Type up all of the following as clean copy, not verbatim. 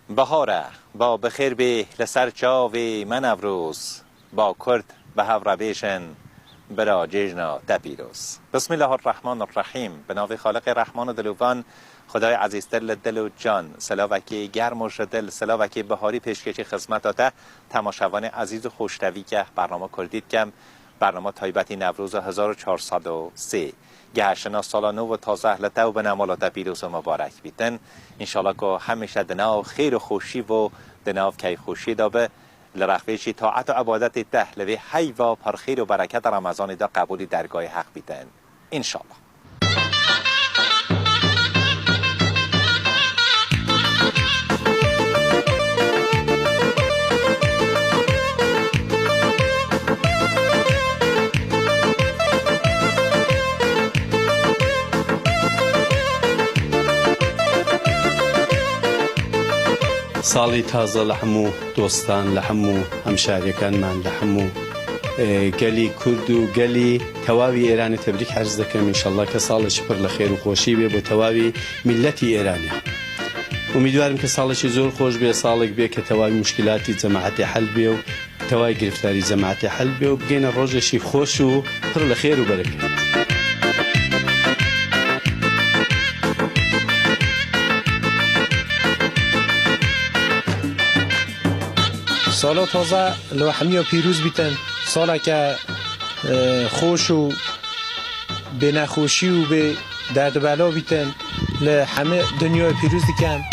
بهاره با بخیر به لسر چاوی من افروز با کرد به هفره بیشن برا جیجنا تپیروز. بسم الله الرحمن الرحیم. به نام خالق رحمان و دلوان، خدای عزیزتر لدل و جان. سلاوکی گرم و شدل، سلاوکی بهاری پیشکشی خدمت آته تماشاوان عزیز و خوشروی که برنامه کردید کم برنامه تایبتی نوروز 1403 گهشنا سال نو و تازه لته و به نمالات پیروز و مبارک بیتن. انشالله که همیشه دناو خیر و خوشی و دناو کیف خوشی دابه لرخویشی طاعت و عبادت ته لوی حی و پرخیر و برکت رمضان دا قبولی درگاه حق بیتن انشالله. ساڵی تازە لە هەموو دۆستان لە هەموو هەمشاریەکانمان لە هەموو گەلی کورد و گەلی تەواوی ئێرانی تەبریک عەرز دەکەم. ئینشەڵڵا کە ساڵێکی پڕ لە خێر و خۆشی بێ بۆ تەواوی میلەتی ئێرانیا. ئومیدوارم کە ساڵێکی زۆر خۆش بێ، ساڵێک بێ کە تەواوی مشکلاتی جەماعەتی حەل بێ و تەواوی گرفتاری جەماعەتی حەل بێ و بگەینە ڕۆژێکی خۆش و پڕ لە خێر و بەرەکەت. سالا تازه لو همیا پیروز بیتن، سالا که خوش و به نخوشی و به درد بلا بیتن لهمه دنیا پیروز دیکن.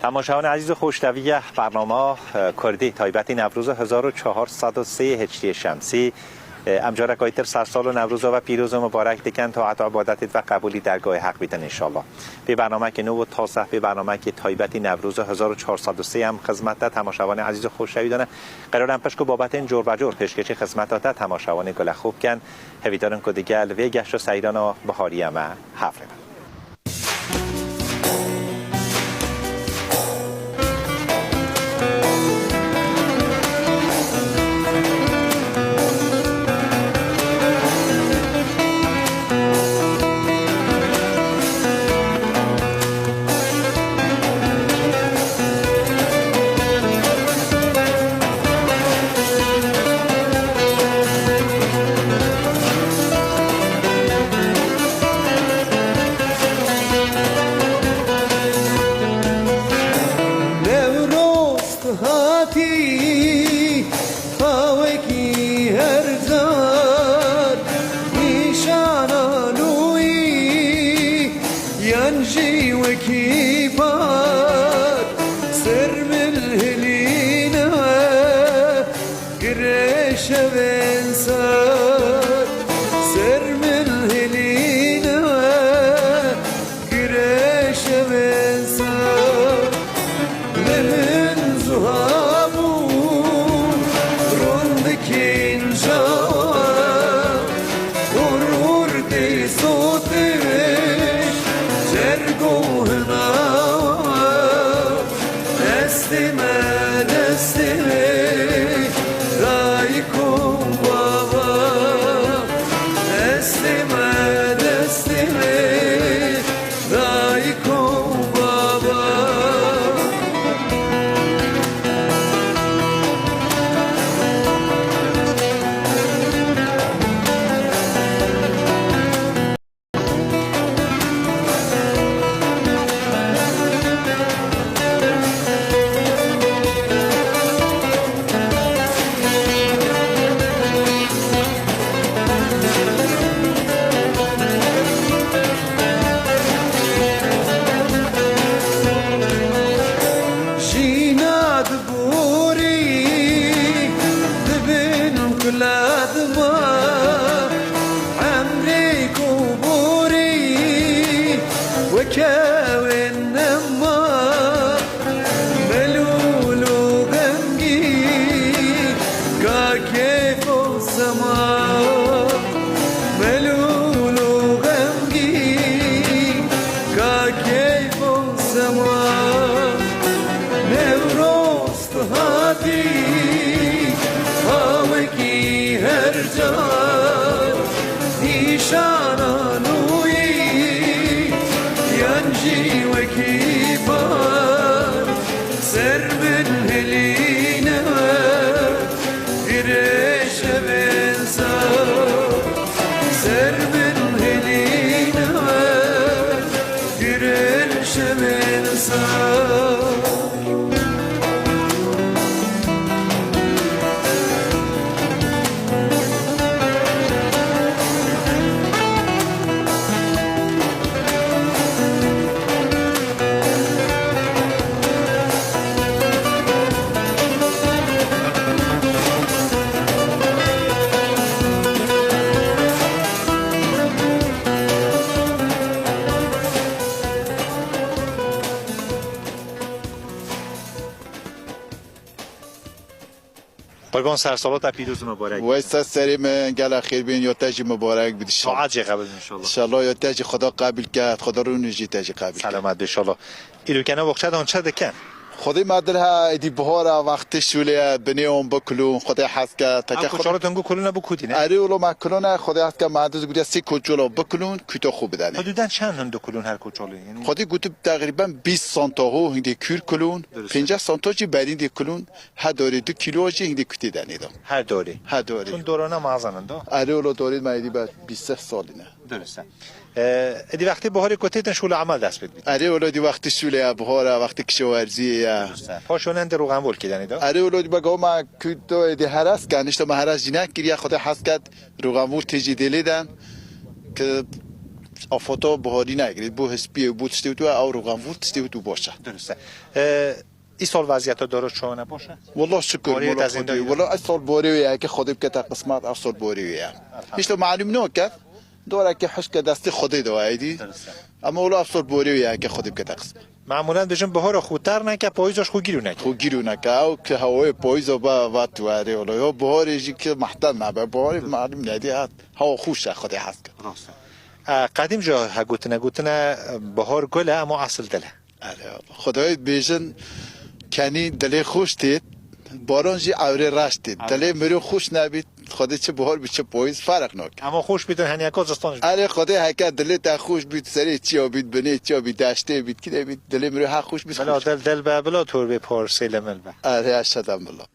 تماشاوان عزیز و خوشروی برنامه کردی تایبتی نوروز 1403 هجری شمسی امجا رکایتر سرسال و نوروز و پیروز و مبارک دکن تا عطا عبادت و قبولی درگاه حق بیتن انشالله. به برنامه که نو و تازه به برنامه که تایبتی نوروز 1403 هم خدمت تماشاوان عزیز و خوشروی دانه قرارم پشکو بابت این جور و جور پیشکشی خدمت تماشاوان گل خوب کن هویدارن که دیگل و گشت و سیران و بهاری هم حفره. ملول نیشانانوی ینجی وکی بار سر من هلینه گرش بنسان سر من هلینه گرش بنسان قربان سرسالات و پیروز مبارک. وایستا سریم گل خیر بین یا تاج مبارک بدی ساعت قبل ان شاء الله. ان شاء الله یا تاج خدا قبول کرد خدا رو نجی تاج قبول سلامت ان شاء الله. ایلو کنه وقت آن چه دکن؟ خدای مدرها ادی بهار وقت شوله بنیام بکلون خدای حس کرد تا خدا تنگو کلون بکودینه. اری ولو مکلون خدای حس کرد مدرز گویا سی کوچولو بکلون کیتو خوب بدنه. حدودا چند هندو کلون هر کوچولو یعنی؟ خدای گوت تقریبا 20 سانتا هندی کور کلون 50 سانتا چی برین دی کلون ها داری 2 کیلو چی هندی کتی دنیدم. هر دوره. ها دوره. چون دورانه مازننده. اری ولو دورید مایدی بعد 23 سالینه. درسته. ادی وقتی بهاری کوتیتن شغل عمل دست بید. اری ولودی وقتی شوله بهار وقتی کشاورزیه. پاشونند رو غم ول کردن ایدا. اری ولودی بگم ما کدو ادی هراس کنیشتم ما هراس جنگ کردی خدا حس کرد رو غم تیجی دلیدن که آفاتو بهاری نگیرید بو هسپی بود استیو او رو غم استیو تو باشه. درسته. این سال وضعیت داره چونه باشه؟ والله شکر والله اصل بوریه که خودی که تا قسمت اصل بوریه. هیچ معلوم نوکه دوره که حش که دستی خودی دوایدی اما اولا افسر بوریه که خودی که تقسم معمولا بهشون بهار خودتر نه که پاییزش خو گیرو نه خو گیرو نه که او که هوای پاییز با وقت واره اولا یا بهاری که محتل نه بهاری معلوم ندی هوا خوشه خودی هست قدیم جا گوتنه بهار گله اما اصل دله خدای بیشن کنی دل خوش دید باران جی اوره رشت دید دل مرو خوش نبید خدا چه بهار بیچه پاییز فرق نک اما خوش بیدن هنیا کازستانش آره خدا حقیقت دل تا خوش بید سری چیا بید بنی چیا بید داشته بید کی بید دل مرو ها خوش بید بلا دل به بلا تور به پارسل مل به آره اشهدم بالله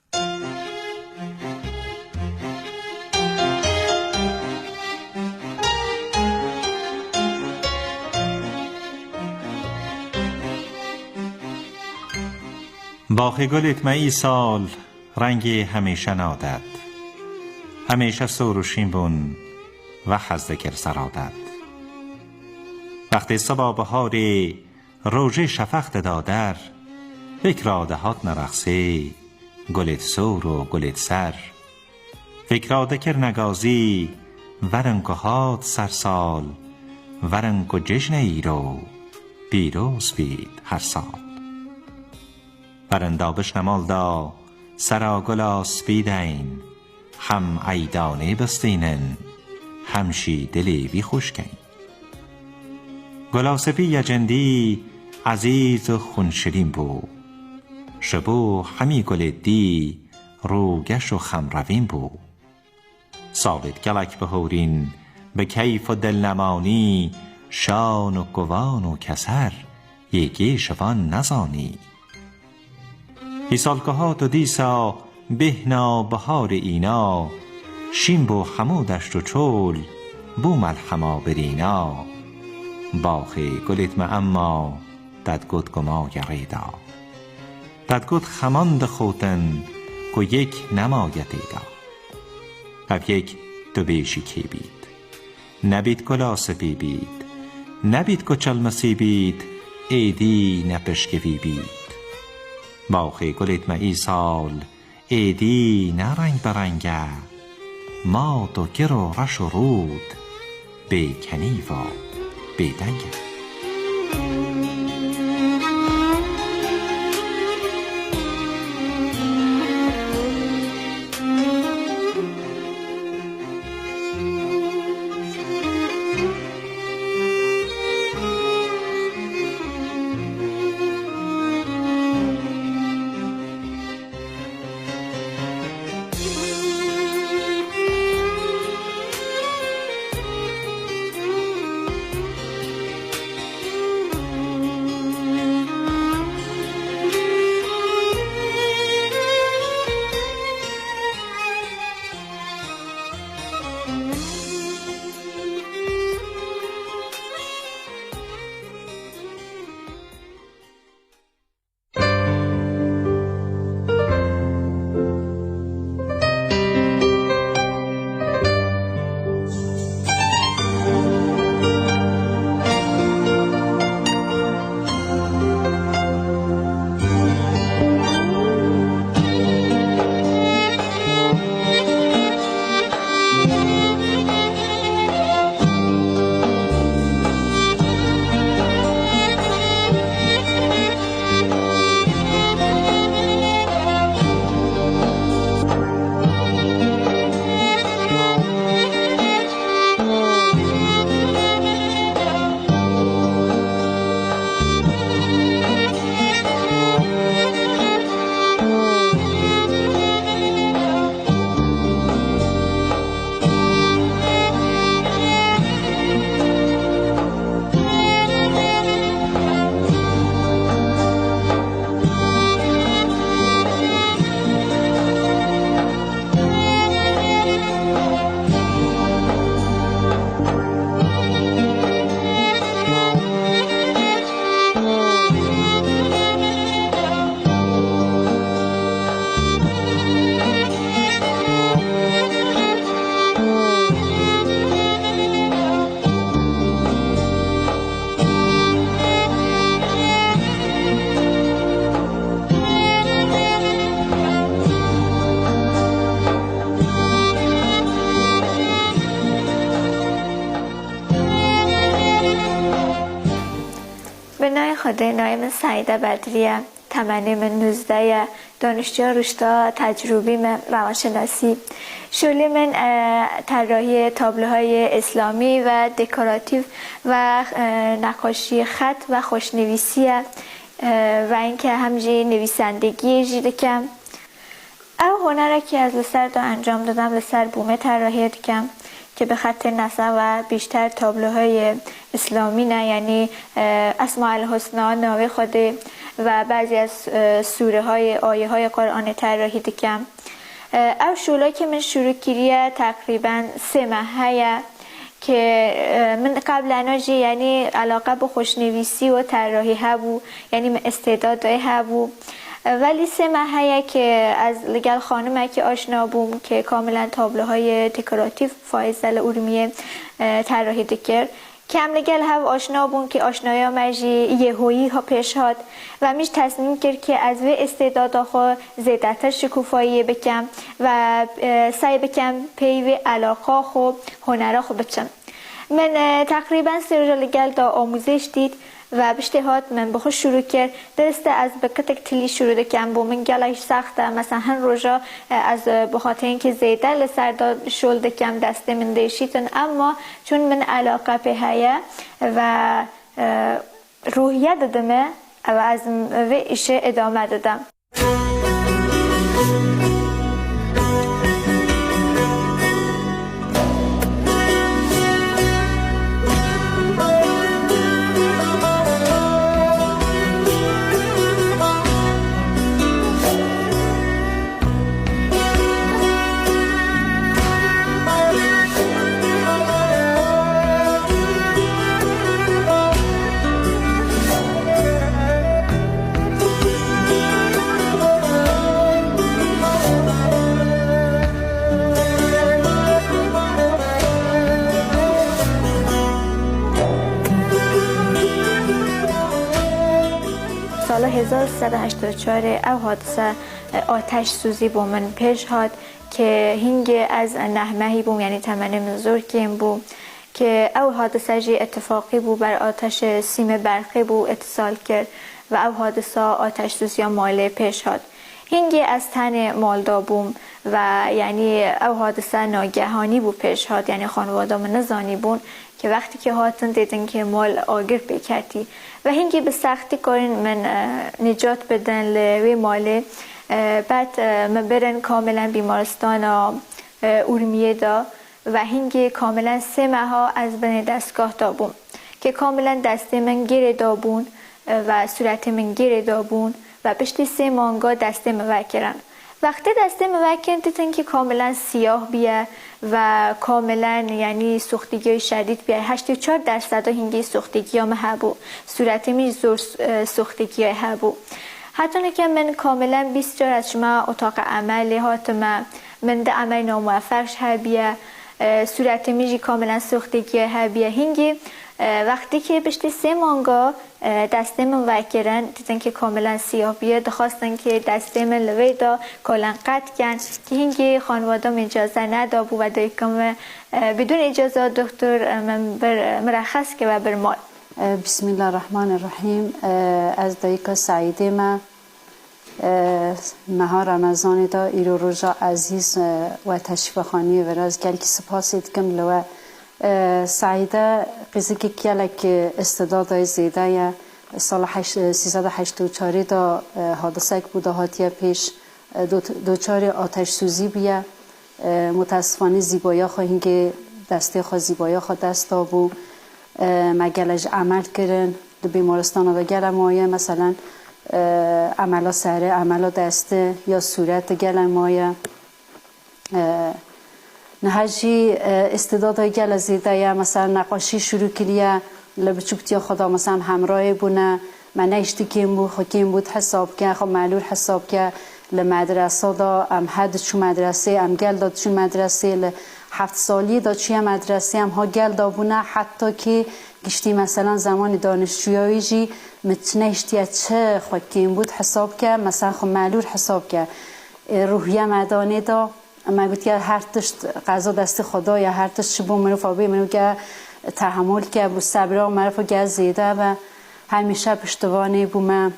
باغ گلت مایی سال رنگ همیشه نادد همیشه سروشین بون و خزدکر سرادد وقتی صبح بهاری روژه شفق دادر فکر هات نرخصی گلت سور و گلت سر فکر دکر نگازی ورنگو هات سرسال ورنگو جشن ایرو بیروز بید هر سال برندابش نمال دا سرا گلا سپیدین هم ایدانه بستینن همشی دلی بی خوشکین گلا سپی یجندی عزیز و خونشرین بو شبو همی گل دی روگش و خمروین بو سالت گلک بهورین به کیف و دلنمانی شان و گوان و کسر یکی شوان نزانی ایسال که ها تو دیسا بهنا بهار اینا شین بو همو دشت و چول بو ملحما برینا باخی گلیت اما ددگوت گما گریدا ددگوت خماند خوتن که یک نمایتیدا هف یک دو بیشی کی بید نبید گلا سپی بید نبید که چلمسی بید ایدی نپشکوی بید باخی گلیت ای سال ایدی نرنگ برنگه ما تو گر و رش و رود بیکنی و بیدنگه خود نایم سعیده بدریه، تمنی من 19 دانشجو رشته تجربی من روانشناسی. شغل من طراحی تابلوهای اسلامی و دکوراتیو و نقاشی خط و خوشنویسیه و اینکه همجی نویسندگی جیدکم. او هنره که از لسر دا انجام دادم لسر بومه طراحی دکم که به خط نسخ و بیشتر تابلوهای اسلامی نه، یعنی اسماء الحسنا ناوی خوده و بعضی از سوره های آیه های قرآن طراحی دکم. او شولا که من شروع کریه تقریبا 3 ماهه که من قبل اناجی یعنی علاقه به خوشنویسی و طراحی هبو، یعنی من استعداد هبو، ولی 3 ماهه که از لگل خانمه که آشنا بوم که کاملا تابلوهای دکوراتیو فایزل اورمیه طراحی دکر کم لگل هم آشنا بوم که آشنایا مجی یهویی ها پیش هات و میش تصمیم کرد که از وی استعداد خو زیادتر شکوفایی بکم و سعی بکم پیوی علاقه خو هنره خو بچم. من تقریبا 3 روز لگل دا آموزش دید و بشتهات من بخوش شروع کرد. درسته از بکتک تلی شروع دکم بو من گلایش سخته، مثلا هر روزا از بخاطر اینکه زیده لسر داد شل دکم دسته من دیشیتن، اما چون من علاقه به هیا و روحیه دادمه و از وی ایشه ادامه دادم. سال 1384 او حادثه آتش سوزی با من پیش هاد که هنگ از 9 ماهی بوم، یعنی تمنی منظور کیم بوم که او حادثه جی اتفاقی بو بر آتش سیم برقی بو اتصال کرد و او حادثه آتش سوزی ماله پیش هاد. هنگی از تن مالدا بوم و یعنی او حادثه ناگهانی بو پیش هاد، یعنی خانواده من نزانی بون که وقتی که هاتن دیدن که مال آگر بکردی و هنگی به سختی کارین من نجات بدن لوی ماله. بعد من برن کاملا بیمارستان اورمیه دا و هنگی کاملا 3 ماه از بین دستگاه دا بون که کاملا دسته من گیره دا بون و صورت من گیره دا بون و پشت 3 مانگا دسته موکرن. وقتی دسته موکرن دیدن که کاملا سیاه بیه و کاملا یعنی سوختگی شدید بیه. 84% هنگی سوختگی ها هبو، صورت من زور سوختگی هبو. حتی که من کاملا 20 جار از شما اتاق عملی هاتم من ده عمل ناموفقش هبیه، صورت میجی کاملا سوختگی هبیه. هنگی وقتی که پشت 3 مانگا دسته من وکرن دیدن که کاملا سیاه بیه، دخواستن که دسته من لوی دا کلن قطع کن که هنگی خانواده من اجازه ندابو و دایکم بدون اجازه دکتر من بر مرخص که و بر مال. بسم الله الرحمن الرحیم. از دایکا سعیده ما مها رمضان دا ایرو روژا عزیز و تشریف خانی و راز گل که سپاسید کم لو سعیده قصه که کلک استعداد زیده یا سال 1384 دا حادثه که بوده هاتیه پیش دوچار آتش سوزی بیه. متاسفانه زیبایا خواهیم که دسته خواه زیبایا خواه دست دابو مگلج عمل کردن دو بیمارستان دا گل مایه، مثلا عملا سره عملا دسته یا صورت گل مایه نهجی استعدادای گل زیده یا مثلا نقاشی شروع کریه لبچوکتیا خدا مثلا همراه بونه من اشتی کم بود خو کم بود حساب که خو معلول حساب که لمدرسه دا ام حد چو مدرسه ام گل داد چو مدرسه 7 سالی دا چی مدرسه هم ها گل دا بونه، حتی که گشتی مثلا زمان دانشجویی جی متنه اشتی چه خو کم بود حساب که مثلا خو معلول حساب که روحیه مدانه دا اما گفت که هر تشت قضا دست خدا یا هر تشت شبو منو فابی منو که تحمل که بو صبر و مرفو گز زیده و همیشه پشتوانه بومه.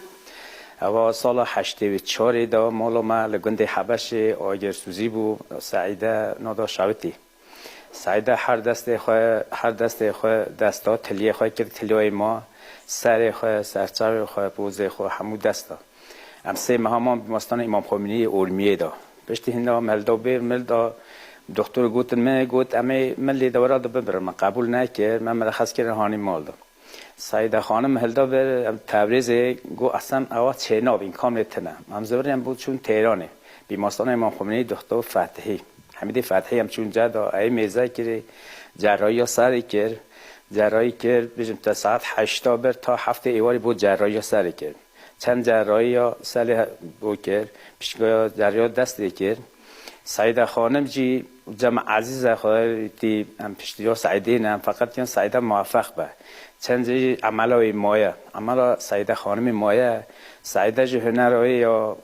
و سال 84 دا مالا ما لگند حبش آگرسوزی بو سعیده نادا شاوتی. سعیده هر دست خو دستا تلیه خو کرد تلیه ما سر خو سرچاو خو پوزه خو همو دستا. ام سه مهمان بیمارستان امام خمینی اورمیه دا. پشت هنده ملدا بیر ملدا دکتر گوتن من گوت امی ملی دورا دا ببرم من قبول نکرد من مرخص کردن هانی مال دا. سعیده خانم هلدا بر تبریز گو اصلا اوا چناب این کام نتنه منظورم بود چون تهرانه بیمارستان امام خمینی دکتر فتحی حمید فتحی هم چون جدا ای میزه که جراحی سر کرد جراحی کرد بجم تا ساعت 8 بر تا هفته ایواری بود جراحی سر کرد چند جراحی سال بود کرد پیشگاه جراحی دست کرد سعیده خانم جی جمع عزیز خواهی هم پشتیو سعیده نه فقط کن سعیده موفق به چند جی عملای مایه عمل سعیده خانم مایه سعیده جی هنرهایی یا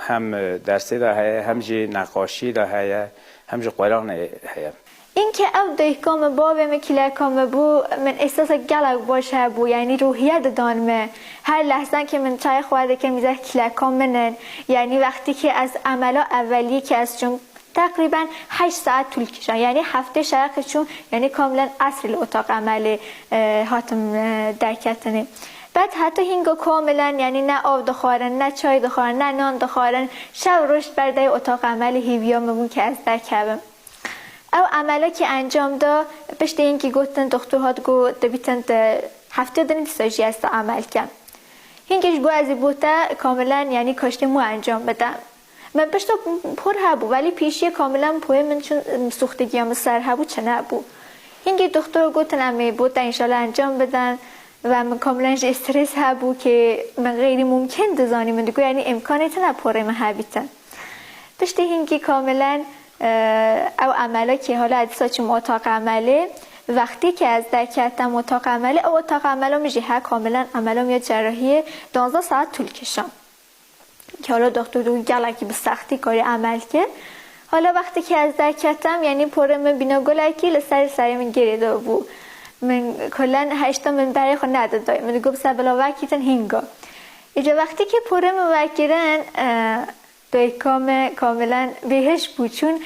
هم درسی دا هیا هم جی نقاشی دا هیا هم جی قرآن هیا این که او دایکام بابم کلکام بو من احساس گلک باشه بو یعنی روحیت دانمه هر لحظه که من چای خورده که میزه کلکام منن یعنی وقتی که از عملا اولیه که از چون تقریبا 8 ساعت طول کشن یعنی هفته شرق چون یعنی کاملا اصل اتاق عمل هاتم درکتنه بعد حتی هینگو کاملا یعنی نه آب دخوارن نه چای دخوارن نه نان دخوارن شب رشد برده اتاق عمل هیویاممون که از درکبم او عملا که انجام دا پشت اینکه گفتن دکترهات گو دبیتن هفته دنی ساجی است عمل کم هینگش گو ازی بوده کاملا یعنی کاشته مو انجام بدم من پشت پر هبو ولی پیشی کاملا پوه من چون سوختگیام سر هبو چه نبو هینگی دکتر گفتن امی بوده انشالله انجام بدن و من کاملا استرس هبو که من غیر ممکن دزانی من دیگو یعنی امکانیت نپوره من هبیتن پشت هینگی کاملا او عملا که حالا ادیسا چون اتاق عمله وقتی که از درکتم اتاق عمله او اتاق عمله میشه ها کاملا عملا میاد جراحی 12 ساعت طول کشم که حالا دکتر دو گلکی به سختی کاری عمل کرد حالا وقتی که از درکتم یعنی پره من بینا گلکی لسر من گریده بود من کلن 8 من برای خود ندادای من گفت سبلا وکیتن هینگا اینجا وقتی که پره من وکیرن دایکام کاملا بهش بود چون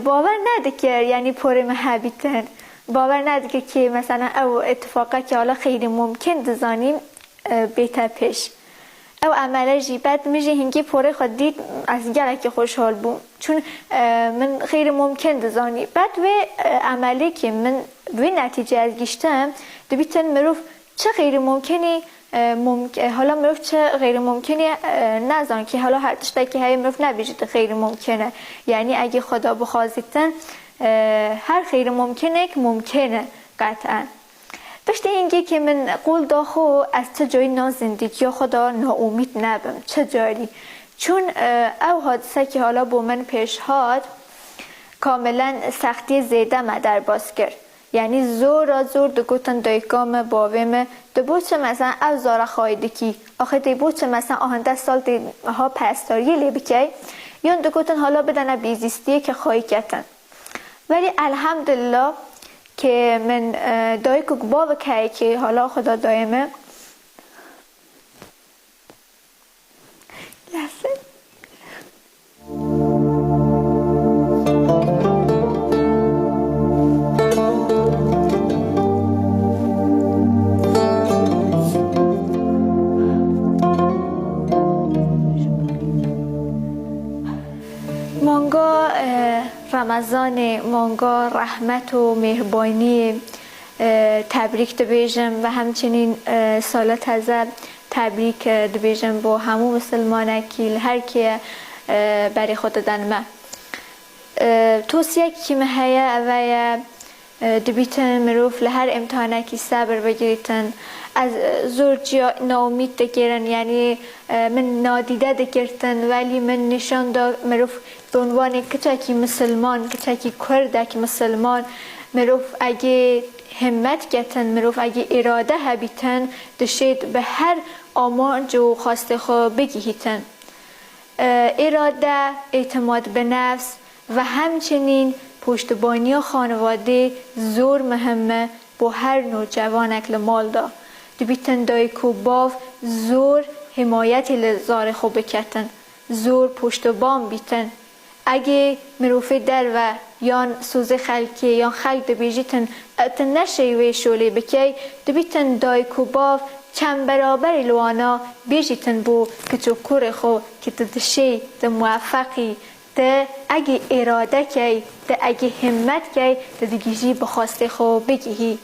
باور نده که یعنی پره من حبیتن باور نده که مثلا او اتفاقه که حالا خیلی ممکن دزانیم بیتر پیش او عمله جیبت میشه هنگی پره خود دید از گلک خوشحال بوم چون من خیلی ممکن دزانی بعد و عمله که من و نتیجه از گشتم دبیتن مروف چه غیر ممکنی حالا مروف چه غیر ممکنی نزان که حالا هر تشتا که های مروف نبیجید غیر ممکنه یعنی اگه خدا بخوازیتن هر غیر ممکنه که ممکنه قطعا پشت اینگه که من قول داخو از چه جایی نازندگی یا خدا ناامید نبم چه جایی چون او حادثه که حالا با من پیش هاد کاملا سختی زیده مدر باز کرد یعنی زور دو گوتن دایکام باویم دو بود چه مثلا او زاره خواهیده کی آخه دی بود چه مثلا آهنده سال دی ها پستاریه لی بکی یا دو گوتن حالا بدن بیزیستیه که خواهی کتن ولی الحمدلله که من دایکو باو که که حالا خدا دایمه لحظه مانگا رمضان مانگا رحمت و مهربانی تبریک دبیجم و همچنین سال تازه تبریک دبیجم با همو مسلمانه که هر که برای خود دنمه توصیه که مهیا و دبیتن مروف لهر امتحانه که صبر بگیریتن از زور جیا ناامید دگیرن یعنی من نادیده دگیرتن ولی من نشان دا مروف به عنوان کتاکی مسلمان کتاکی کرده مسلمان مروف اگه همت گتن مروف اگه اراده هبیتن دشید به هر آمانج و خواسته خواه بگیهیتن اراده اعتماد به نفس و همچنین پشتبانی خانواده زور مهمه با هر نوجوان اکل مال دا دبیتن دایکو باو زور حمایتی لزار خو بکتن، زور پشت و بام بیتن. اگه مروفه در و یان سوز خلکی یان خلک دبیجیتن اتن نشیوه شوله بکی دبیتن دایکو باو چند برابر لوانا بیجیتن بو که تو کور خو که تدشی ده موفقی ده اگه اراده کی ده اگه همت کی ده دیگیجی بخواسته خو بگیهی.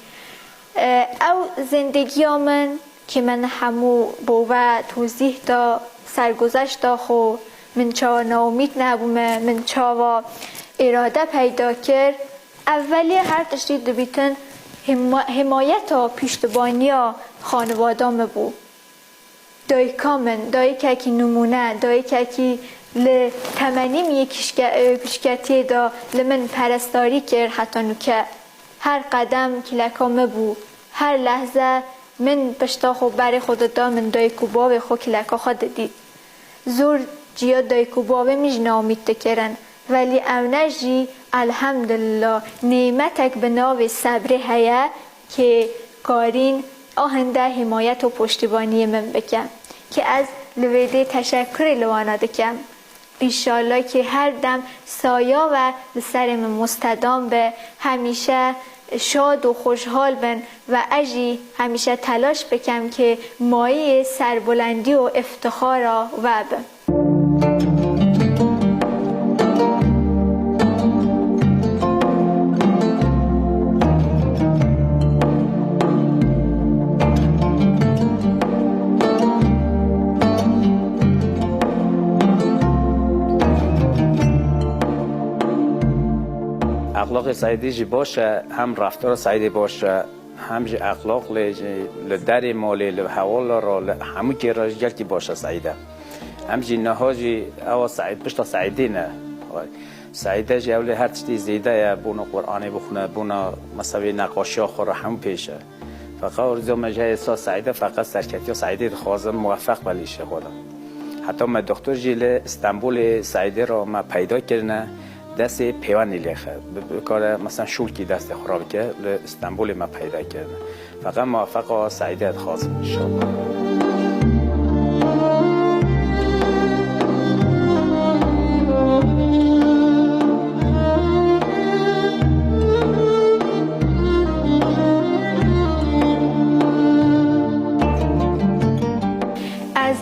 او زندگی من که من همو بو و توضیح دا سرگذشت دا خو من چا ناامید نبومه، من چا اراده پیدا کرد. اولی هر تشتی دبیتن حمایت و پیشتبانی خانوادام بو. دایکا من، دایکا کی نمونه، دایکا کی لتمنیم یکیشکتی دا لمن پرستاری کرد حتی نوکه. هر قدم کلکام بو، هر لحظه من پشتا خو بر خود دا من دایکو باو خو کلکا خود دید. زور جیا دایکو باو میج نامید تکرن ولی اونجی الحمدلله نعمتک به ناو صبر هیا که کارین آهنده حمایت و پشتیبانی من بکم که از لویده تشکر لوانا دکم. انشالله که هر دم سایا و سر من مستدام به همیشه شاد و خوشحال بن و اجی همیشه تلاش بکم که مایه سربلندی و افتخار و بم. اخلاق سعیدی جی باشه، هم رفتار سعیدی باشه، هم جی اخلاق لدر مالی لحوال را همون که را جلتی باشه سعیده. هم جی نهاجی او سعید پشتا سعیدی نه. سعیده جی اولی هر چیزی زیده یا بونا قرآنی بخونه، بونا مساوی نقاشی آخر همون پیشه. فقط ارزو مجه احساس سعیده فقط سرکتی و سعیدی خوازم موفق بلیشه خودم. حتی من دکتر جیل استانبول سعیده را ما پیدا کردن دست پیوانی لیخه بکاره مثلا شولکی دست خراب که استانبول ما پیدا کردن. فقط موفق سعیده خوازم انشاءالله.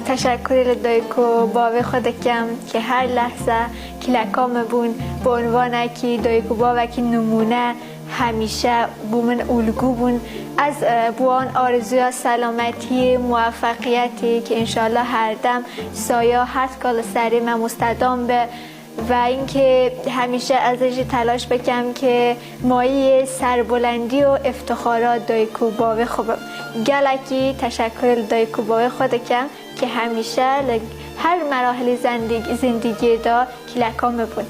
تشکر لدایکو باوی خود کم که هر لحظه کلکام بون به عنوان که دایکو باوی که نمونه همیشه بومن الگو بون از بوان آرزوی سلامتی موفقیتی که انشالله هر دم سایه هر کال سری من مستدام به و اینکه همیشه ازش تلاش بکم که مایه سربلندی و افتخارات دایکو باوی خوبم. گلکی تشکر دایکو باوی خود کم که همیشه هر مراحل زندگی دا کلکام بون.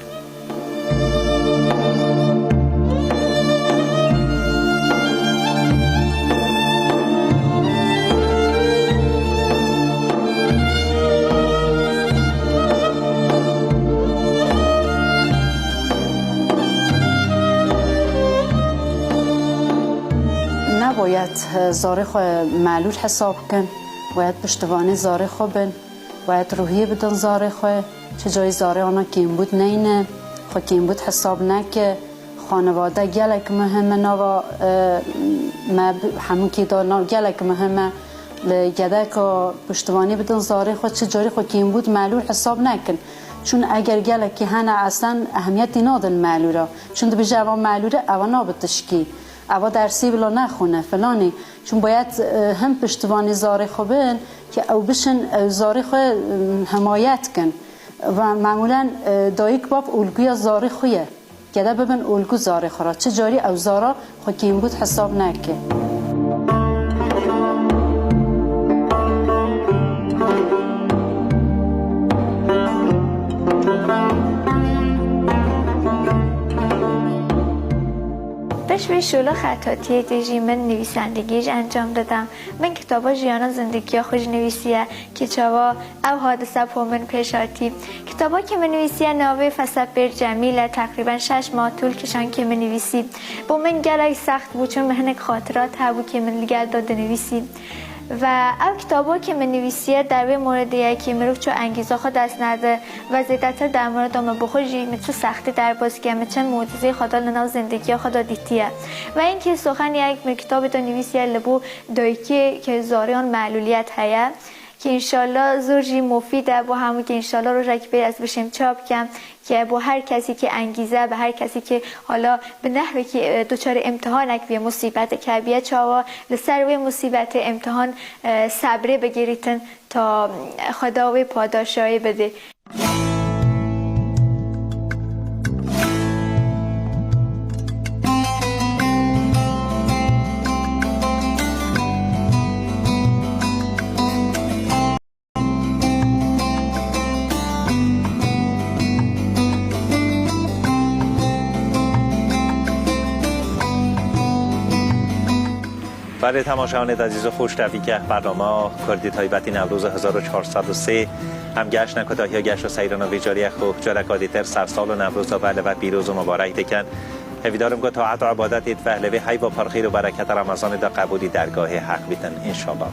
نباید زاره خو معلول حساب کن، باید پشتوانه زاره خو بن، باید روحیه بدن زاره خو چه جای زاره آنها کیم بود نینه خو کیم بود حساب نکه. خانواده گلک مهمه نوا همون که دارنا گلک مهمه لگدک و پشتوانه بدن زاره خو چه جاری خو کیم بود معلول حساب نکن، چون اگر گلک هنه اصلا اهمیتی نادن معلوله، چون بجه اوا معلوله اوا نابتشکی اوا درسی بلا نخونه فلانی، چون باید هم پشتوانی زاره خوبن که او بشن زاره خو حمایت کن و معمولا دایک باب الگوی زاره خویه گده ببین الگو زاره خورا چه جاری او زاره خو کیم بود حساب نکه. باش به شولا خطاطی دیجی من نویسندگیش انجام دادم. من کتابا جیانا زندگی خوش نویسیه که چاوا او حادثه پومن پیشاتی. کتابا که من نویسیه ناوه فسبر جمیله تقریبا 6 ماه طول کشان که من نویسی. با من گلای سخت بود چون مهنک خاطرات هبو که من لگل داده نویسی. و او کتابا که من نویسیه در به موردیه که مروف چو انگیزه خود دست نده و زیدتر در مورد آمه بخوشی مثل سختی در بازگه مثل معجزه خدا لناو زندگی خدا دیتیه. و اینکه سخن یک کتاب دا نویسیه لبو دایکی که زاریان معلولیت هیه که انشالله زورجی مفیده با همون که انشالله رو رکبه از بشیم چاپ کم که با هر کسی که انگیزه به هر کسی که حالا به نحوی که دچار امتحانک بیه مصیبت که بیه چاوا لسر و مصیبت امتحان صبره بگیریتن تا خدا و پاداشایی بده. برای تماشاگران عزیز و خوش‌طبعی که برنامه کردی تایبتی نوروز 1403 هم گشت نکاته یا گشت و سیران و بیجاری خو جرکاتی تر سرسال و نوروز و بله و پیروز و مبارک دکن هویدارم که طاعت و عبادت فهلوی حی و پرخیر و برکت رمضان دا قبولی درگاه حق بیتن انشاءالله.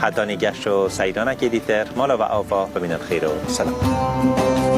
حتی گشت و سیران که دیتر مالا و آفا ببینن خیر و سلام.